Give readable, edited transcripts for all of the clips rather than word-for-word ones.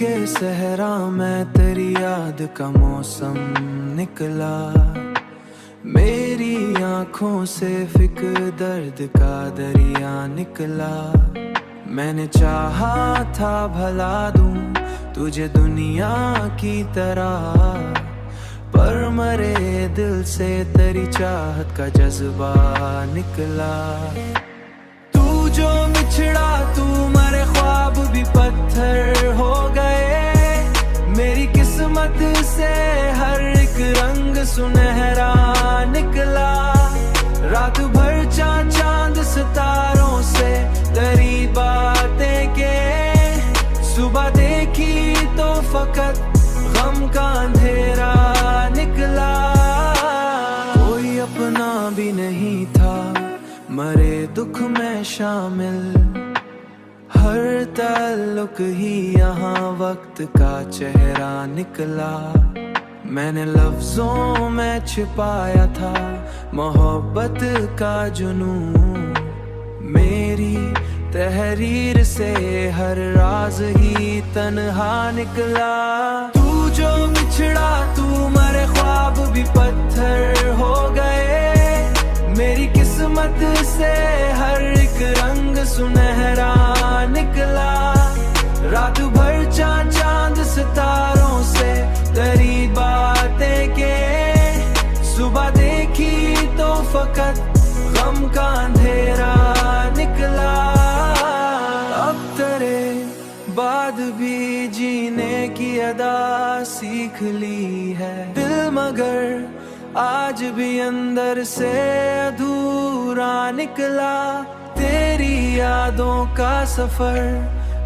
के सहरा में तेरी याद का मौसम निकला। मेरी आंखों से फिक्र दर्द का दरिया निकला। मैंने चाहा था भला दूं तुझे दुनिया की तरह, पर मरे दिल से तेरी चाहत का जज्बा निकला। तू जो बिछड़ा तू मरे ख्वाब भी पत्थर हो गए। मेरी किस्मत से हर एक रंग सुनहरा निकला। रात भर चांद सितारों से तेरी बातें के, सुबह देखी तो फकत गम का अंधेरा निकला। कोई अपना भी नहीं था मरे दुख में शामिल, हर ताल्लुक ही यहाँ वक्त का चेहरा निकला। मैंने लफ्जों में छिपाया था मोहब्बत का जुनून, मेरी तहरीर से हर राज ही तन्हा निकला। तू जो बिछड़ा तू मरे ख्वाब भी पत्थर हो गए। मेरी किस्मत से हर एक रंग सुनहरा निकला। रात भर चांद सितारों से तेरी बातें के, सुबह देखी तो फकत गम का अंधेरा निकला। अब तेरे बाद भी जीने की अदा सीख ली है दिल, मगर आज भी अंदर से अधूरा निकला। तेरी यादों का सफर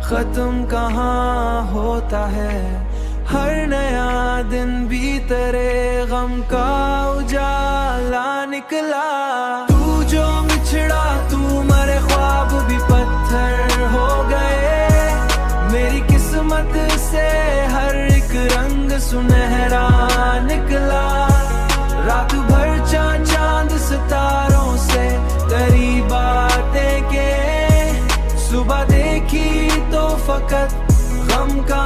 खत्म कहाँ होता है, हर नया दिन भी तेरे गम का उजाला निकला। तू जो बिछड़ा तू मरे ख्वाब भी पत्थर हो गए। मेरी किस्मत से हर एक रंग सुनहरा निकला। रात भर चांद सितारों से तेरी बातें के, सुबह देखी तो फकत गम का